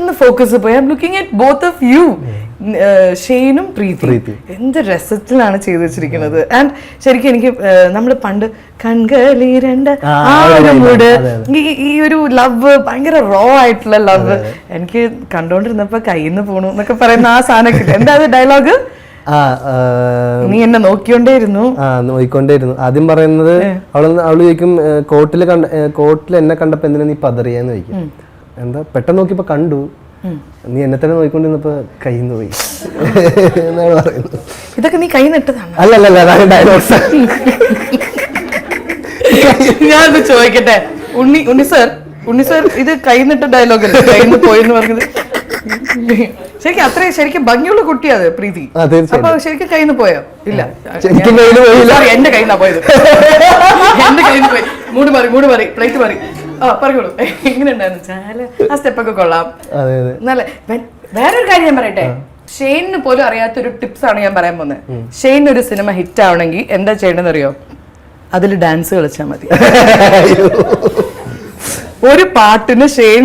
പെട്ടെന്ന് ഫോക്കസ് പോയി. I am looking at both of you, ഷെയ്നും പ്രീതി. എന്ത് രസത്തിലാണ് ചെയ്തു വെച്ചിരിക്കുന്നത്. ആൻഡ് ശരിക്കും എനിക്ക് നമ്മൾ പണ്ട് കൺകളിരണ്ട ആ ഒരു മൂഡ്, ഈ ഒരു ലവ്, ഭയങ്കര റോ ആയിട്ടുള്ള ലവ്, എനിക്ക് കണ്ടോണ്ടിരുന്നപ്പോ കയ്യിൽ നിന്ന് പോണു എന്നൊക്കെ പറയുന്ന ആ സാധനം. എന്താ ഡയലോഗ്? നീ എന്നെ നോക്കിക്കൊണ്ടേയിരുന്നു. ആദ്യം പറയുന്നത് അവള് ചോദിക്കും, കോർട്ടിൽ എന്നെ കണ്ടപ്പോ എന്തിനാ നീ പതറിയെന്ന് ചോദിക്കും. എന്താ പെട്ടെന്ന് നോക്കിയപ്പോ കണ്ടു, നീ എന്നെ തന്നെ നോക്കിക്കൊണ്ടിരുന്നപ്പോ കയ്യിൽ നിന്ന് പോയി എന്നാണ് പറയുന്നത്. ഇതൊക്കെ നീ കൈ നിട്ടതാണ്? അല്ലല്ല, ഡയലോഗ്സ്. ഞാനത് ചോദിക്കട്ടെ, ഉണ്ണി സർ ഇത് കൈ നിട്ട ഡയലോഗ് അല്ലേ? കൈ നിന്ന് പോയെന്ന് പറഞ്ഞത് ശരിക്കും അത്രയും ശരിക്കും ഭംഗിയുള്ള കുട്ടിയത് പ്രീതി. അപ്പൊ ശരിക്കും കയ്യിൽ നിന്ന് പോയോ? ഇല്ല, എന്റെ കയ്യിൽ നിന്നാ പോയത്. എന്റെ കയ്യിൽ നിന്ന് പോയി. മൂട് മാറി പ്ലേറ്റ് മാറി. പറഞ്ഞോളൂ, എങ്ങനെ ഉണ്ടായിരുന്നു? ചാല ആ സ്റ്റെപ്പൊക്കെ കൊള്ളാം. നല്ല. വേറൊരു കാര്യം ഞാൻ പറയട്ടെ, ഷെയ്നിന് പോലും അറിയാത്തൊരു ടിപ്സ് ആണ് ഞാൻ പറയാൻ പോകുന്നത്. ഷെയ്ൻ ഒരു സിനിമ ഹിറ്റ് ആവണമെങ്കിൽ എന്താ ചെയ്യണമെന്ന് അറിയോ? അതിൽ ഡാൻസ് കളിച്ചാൽ മതി. ഒരു പാട്ടിന് ഷെയ്ൻ